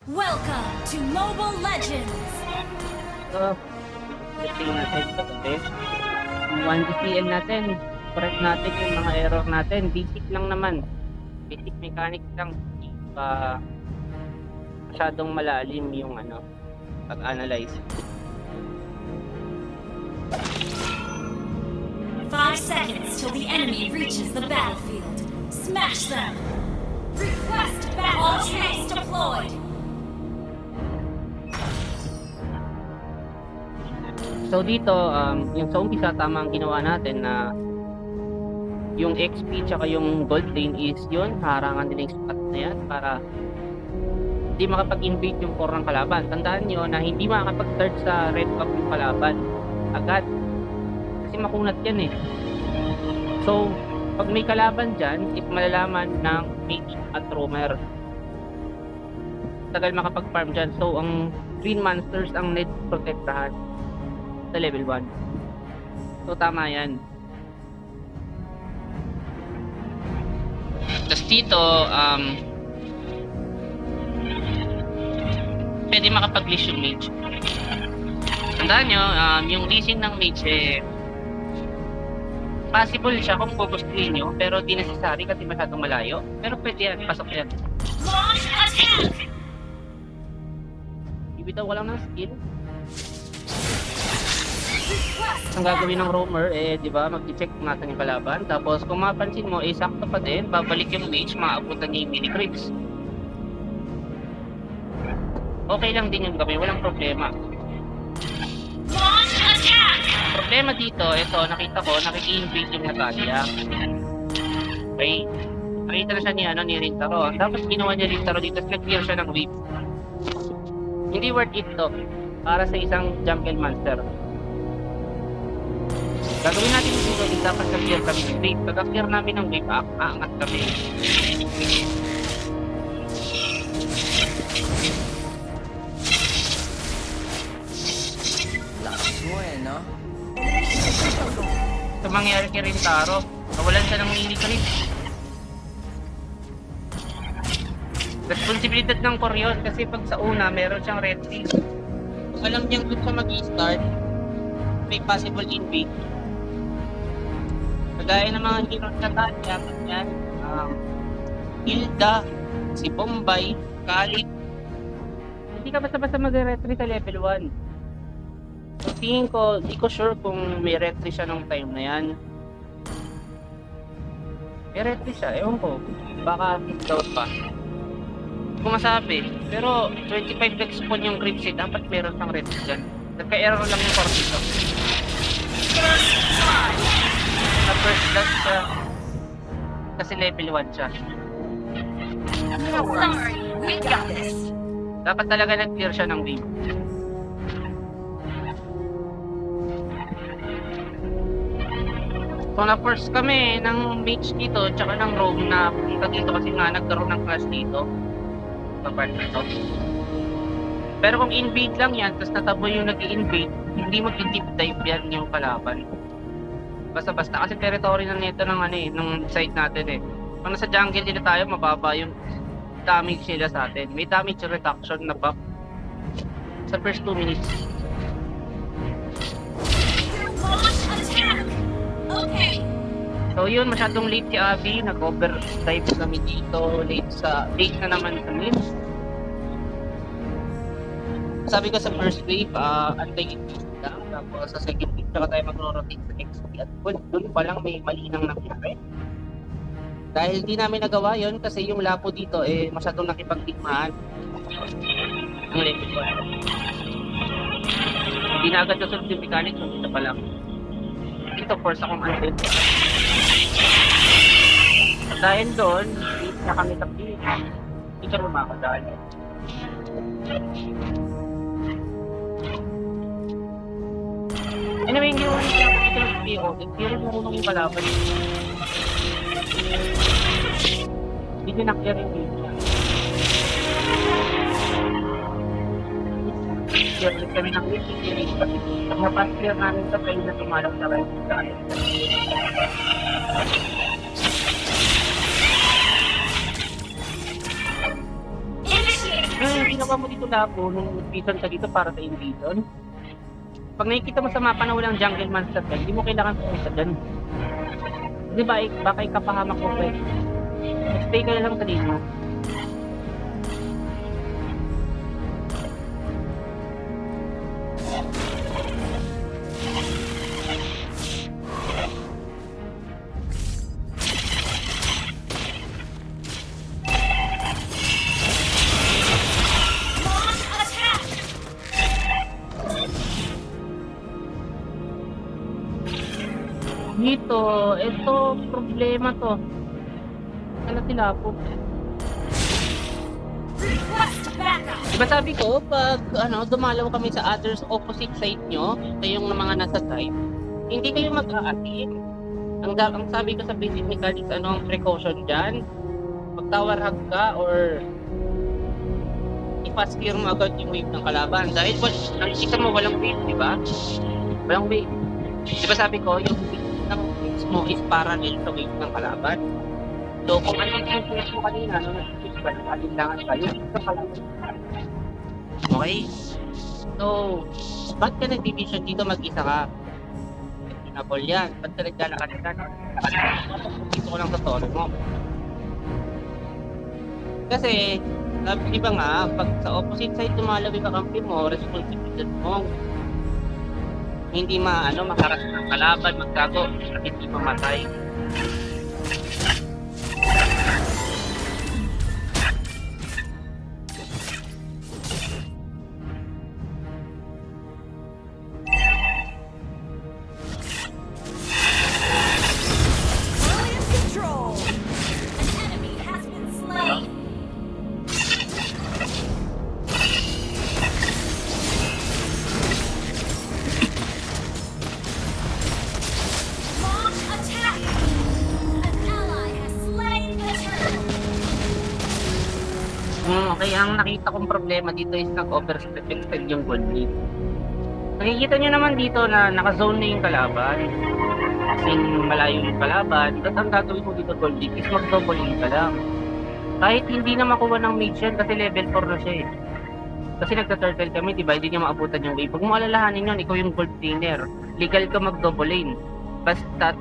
Welcome to Mobile Legends! So, tingnan natin ito kasi. Yung 1DCL natin, correct natin yung mga error natin. Basic lang naman. Basic mechanics lang. Hindi pa masyadong malalim yung pag-analyze. 5 seconds till the enemy reaches the battlefield. Smash them! Request battle! All troops deployed! So dito, yung sa umpisa tama ang ginawa natin na yung XP tsaka yung gold lane is yun, harangan nila yung spot na yan para hindi makapag-invade yung core ng kalaban. Tandaan nyo na hindi makakapag-start sa red buff yung kalaban agad kasi makunat yan eh. So pag may kalaban dyan is malalaman ng mate at roamer, tagal makapag-farm dyan. So ang green monsters ang need protektahan sa level 1. So tama yan. Tapos dito pwede makapag-leash yung mage. Tandaan nyo, yung leashing ng mage possible siya kung gugustuhin nyo, pero di necessary kasi masyadong malayo. Pero pwede yan, pasok yan. Launch attack! Ibitaw ko lang ng skill. Ang gagawin ng roamer di ba, mag-check natin yung kalaban. Tapos kung mapansin mo, sakto pa din, babalik yung mage, maabutan niya yung mini creeps. Okay lang din yung gawin, walang problema. Launch attack! Problema dito, ito, nakita ko, nakiki-invade yung Natalia. Okay? Nakita na siya ni Rintaro. Dapat ginawa niya Rintaro dito, nag-clear siya ng wave. Hindi worth it to, para sa isang jungle monster. Gagawin natin dito, dapat ka-clear kami ng wave. Pagka-clear namin ng wave, aangat kami. Lakas mo no? Ito mangyari kay Rintaro, nawalan siya ng mini creep. Responsibilidad ng core yun, kasi pag sa una meron siyang red tree. Kung alam niyang doon siya mag-i-start, may possible invade. Kagaya ng mga hero sa Tanya, yan, Hilda, si Bombay, Khalid. Hindi ka basta-basta mag-retry sa level 1. So tingin ko, di ko sure kung may retry siya nung time na yan. May retry siya, ewan ko. Baka doubt pa. Hindi ko masabi. Pero 25 respawn yung creep set, dapat meron siyang retry dyan. Nagka-error lang yung core dito. Na first blood siya. Kasi level 1 siya. Sorry, we got this! Dapat talaga nag-clear siya ng wave. So na-force kami ng mage dito tsaka ng roam na punta dito kasi nga nagkaroon ng clash dito sa part na to. Pero kung invade lang yan tapos nataboy yung nag-i-invade, hindi mag-deep dive yan yung kalaban. Basta-basta kasi territory na nito ng ng side natin Kung nasa jungle nila tayo, mababa yung damage nila sa atin. May damage reduction na buff sa first 2 minutes. Launch attack! Okay! So yun, masyadong late si Abby, nag-overdrive kami dito, late na naman sa mid. Sabi ko sa first wave, antayin lang, tapos sa second wave, saka tayo mag-rotate sa XP at doon pa lang may malinang nangyari. Dahil di namin nagawa yon kasi yung lapo dito masyadong nakipagtigmaan ang level 1. Hindi na agad nasunod yung mechanics, dito pa lang. Dito force akong undead. Dahil doon, hindi na kami tapili. Hindi ka lumakadaan. Anyway, hindi naman yung dito ng PO. Hindi rin marunong yung kalaban. Hindi nyo na-clear yung dito. Clear ulit kami ng dito. Pag napas-clear namin sa play na tumalong sa right side. ginagawa mo dito Lapo, nung season ka dito para sa invasion, pag nakikita mo sa mapa na walang jungle monster ka, hindi mo kailangan pumunta dyan. Di ba, baka ikapahamak mo pa eh. Stay ka na lang sa lane mo. Launch attack! Dito, ito, problema to. Ano sila po? Request backup! Diba sabi ko, pag dumalaw kami sa others opposite side nyo, ito yung mga nasa side, hindi kayo mag-a-atim. Ang sabi ko sa basic mechanics, anong precaution dyan? Mag-tower hug ka or i-fast clear mo agad yung wave ng kalaban. Dahil nakikita mo walang wave, di ba? Walang wave. Di ba sabi ko, yung wave ng waves mo is parallel sa wave ng kalaban. So, kung ano yung push mo kanina, nag-switch ka, nag-alinlangan ka, yun sa kalaban. Okay? So, ba't ka nag-division dito mag-isa ka? Pinabol yan. Ba't ka naglalakad ka? Dito ko lang sa tono mo. Kasi, di ba nga, pag sa opposite side dumalaw yung kakampi mo, responsibilidad mo. Hindi makaras ng kalaban, magkago, at hindi mamatay. Brilliant control! An enemy has been slain! Launch attack! An ally has slain the turtle! Okay, ang nakita kong problema dito is nag-overextend yung gold lead. Nakikita nyo naman dito na naka-zone na yung kalaban. As in, malayo yung kalaban. Tapos ang gagawin mo dito gold lead is mag-double lane ka lang. Kahit hindi na makuha ng mage yan kasi level 4 na siya eh. Kasi nagta-turtle kami, diba? Hindi niya maabutan yung wave. Pag mo alalahanin yun, ikaw yung gold laner. Legal ka mag-double lane. Basta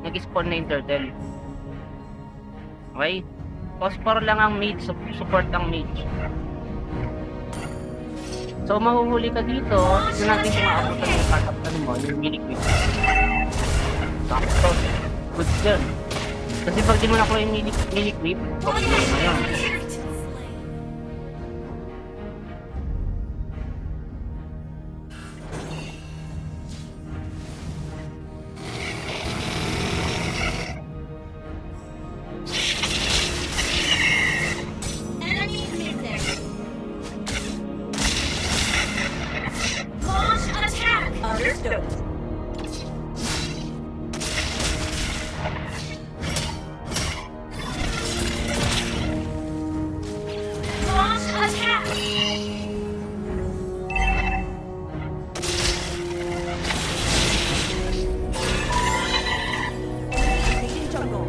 nag-spawn na yung turtle. Okay? Phosphor lang ang mage, support ang mage. So, mahuhuli ka dito, yun natin kung maabutan yung kataptan mo, yung mini-quip. Sakto. Good dyan. Kasi pag di mo nakuha yung mini-quip, okay na yun. Enemy missing! Launch attack! Understood. Launch attack! Taking jungle.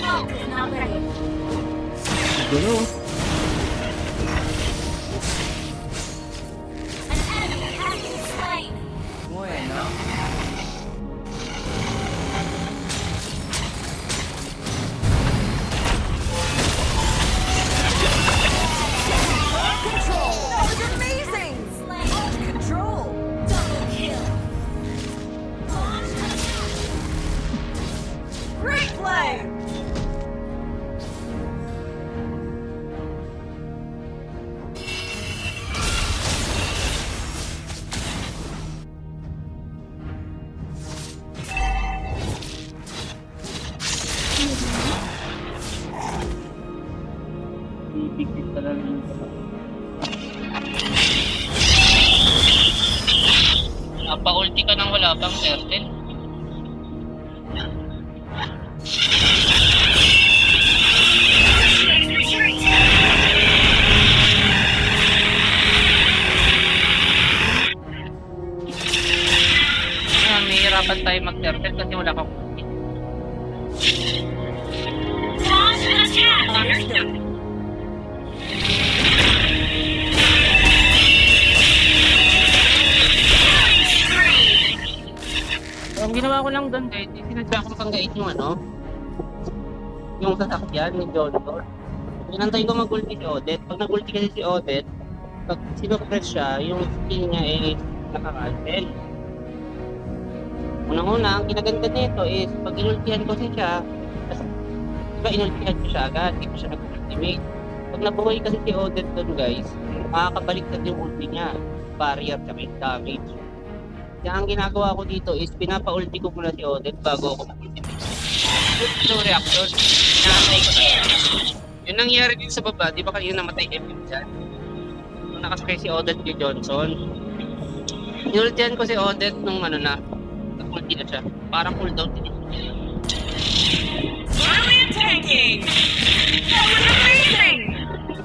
Ult is not ready. Gulo. An enemy has been slain. Control! That was amazing! Slain. Control! Double kill! Launch attack! Great play! Bibigit ka lang yung pa-ulti ka nang wala pang turtle. Mahirapan tayo mag-turtle kasi wala kang ulti. Launch attack! Understood. So, ang ginawa ko lang doon guys, sinadya ko pang-guide yung yung sasakyan ni Johnson. Inantay ko mag-ulti si Odette. Pag nag-ulti kasi si Odette, pag sino-press siya, yung skill niya naka-cancel. Unang-una, ang kinaganda nito is, pag inultihan ko siya, diba inultihan ko siya agad, hindi ko siya nag-ultimate. Pag nabuhay kasi si Odette doon guys, makakabaliktad yung ulti niya, barrier tsaka yung damage. Kaya ang ginagawa ko dito is, pinapa-ulti ko muna si Odette bago ako mag-ultimate. Yung reaction, inaantay ko na. Yung nangyari din sa baba, di ba kanina namatay MM dyan? Nung nakasakay si Odette kay Johnson, inultihan ko si Odette nung nag-ulti na siya. Parang cooldown din. Brilliant tanking! That was amazing!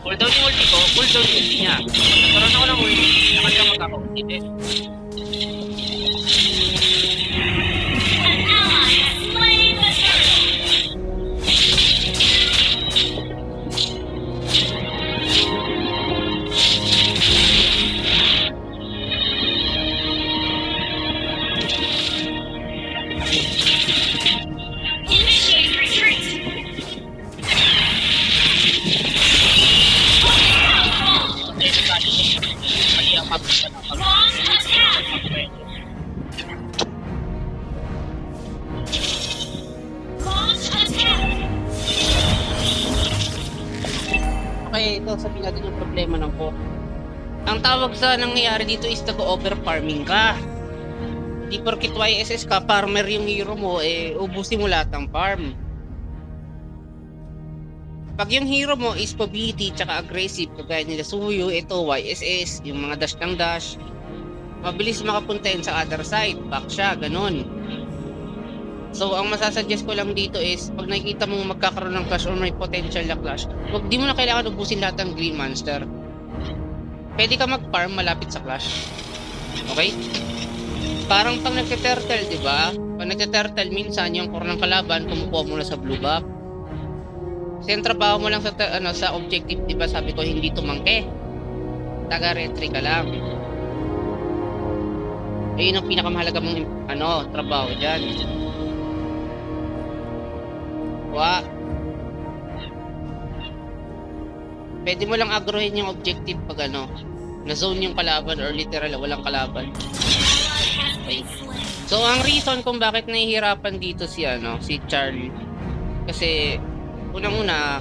Cooldown yung ulti ko, cooldown yung ulti niya. Nagkaroon ako ng ulti, naman siya magkaka-ulti din. An ally has slain the turtle! Initiate retreat! Launch attack! Launch attack! Okay, ito sabihin natin yung problema ng po. Ang tawag sa nangyayari dito is nag-over-farming ka. Hindi porkit YSS ka, farmer yung hero mo, ubusin mo lahat ng farm. Pag yung hero mo is mobility tsaka aggressive, kagaya nila Suyo, ito YSS, yung mga dash ng dash, mabilis makapunta yun sa other side, back siya, ganun. So, ang masasuggest ko lang dito is, pag nakikita mong magkakaroon ng clash or may potential na clash, di mo na kailangan ubusin lahat ng Green Monster. Pwede ka mag-farm malapit sa clash. Okay? Parang pag nagte-turtle, di ba? Pag nagte-turtle, minsan yung core ng kalaban, kumukuha mo na sa blue buff. Kasi yung trabaho mo lang sa objective, di ba? Sabi ko, hindi tumangke. Taga-retry ka lang. Ayun ang pinakamahalaga mong trabaho dyan. Pwede mo lang agrohin yung objective pag na-zone yung kalaban or literal walang kalaban. Okay. So ang reason kung bakit nahihirapan dito si Charlie, kasi unang-una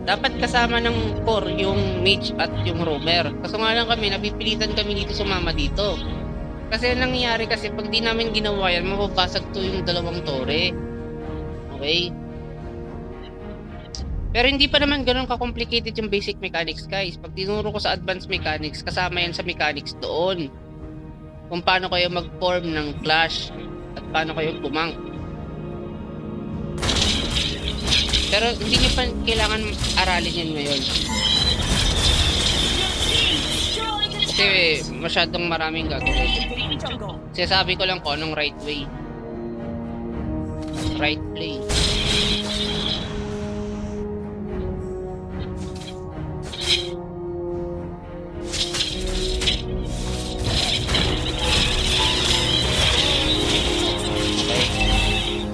dapat kasama ng core yung mage at yung roamer. Kaso nga lang kami, napipilitan kami dito sumama dito. Kasi nangyayari kasi pag di namin ginawa yan, mapapasag to yung dalawang tore. Okay? Pero hindi pa naman ganun ka-complicated yung basic mechanics guys. Pag tinuro ko sa advanced mechanics, kasama yan sa mechanics doon. Kung paano kayo mag-form ng clash at paano kayo bumang. Pero hindi nyo pa kailangan aralin yan ngayon. Kasi masyadong maraming gagawin. Kasi sabi ko lang kung anong right way. Right play.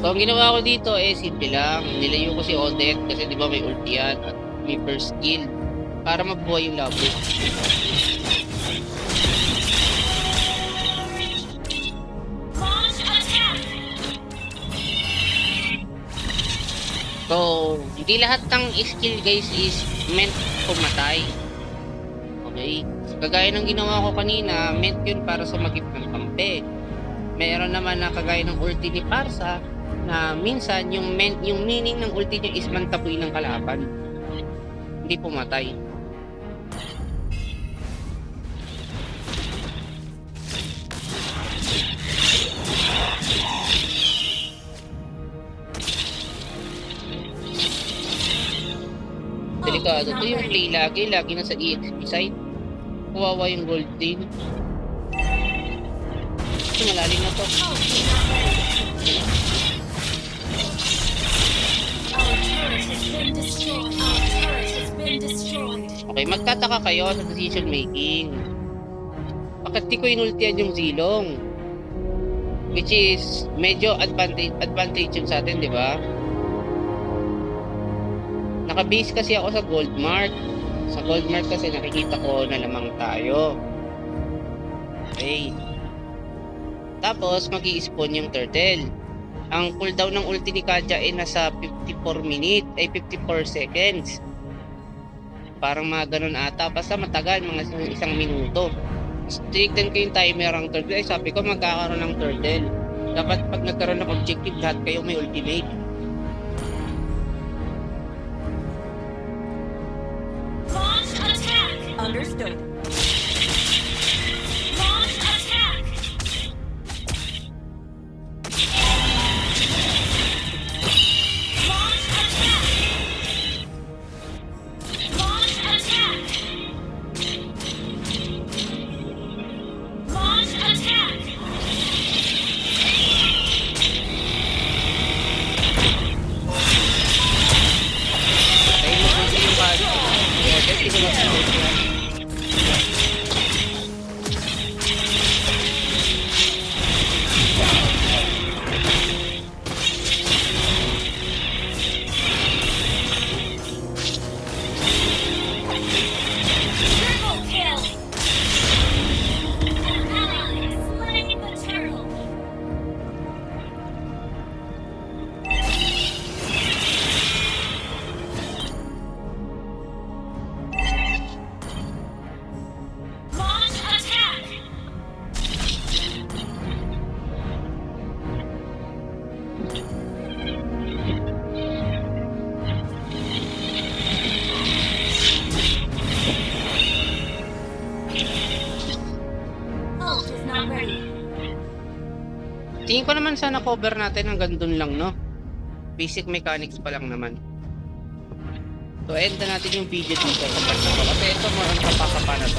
So, ang ginawa ko dito simple lang. Nilayo ko si Odette kasi di ba may ulti yan at may first skill para mabuhay yung labo. So, hindi lahat ng skill guys is meant pumatay. Okay? Kagaya ng ginawa ko kanina, meant yun para sumagip ng kampe. Meron naman na kagaya ng ulti ni Parsa na minsan yung meaning ng ulti niya is mantaboy ng kalaban, hindi pumatay. Delikado to yung play lagi nasa EXP side. Kawawa yung gold din. Malalim na to. Our turret has been destroyed. Our turret has been destroyed. Okay, magtataka kayo sa decision making. Bakit di ko inultian yung Zilong? Which is medyo advantage yun sa atin, di ba? Naka-base kasi ako sa gold mark. Sa gold mark kasi nakikita ko na lamang tayo. Okay. Tapos mag-i-spawn yung turtle. Ang cooldown ng ulti ni Katya ay nasa 54 seconds. Parang mga ganun ata. Basta matagal, mga isang minuto. Tignan ko yung timer ng turtle. Ay, sabi ko magkakaroon ng turtle. Dapat pag nagkaroon ng objective, lahat kayo may ultimate. Launch attack. Understood. Launch attack. Launch attack. Launch attack. Launch attack. Ay, mag-ulti yung Katya. Kaya, hindi ko mag-ulti yan. Triple kill. An ally has slain the turtle. Launch attack. Ult is not ready. Tingin ko naman sana cover natin hanggang dun lang, no? Basic mechanics pa lang naman. So, end na natin yung video dito sa part na to. Kasi ito more on kapakapa na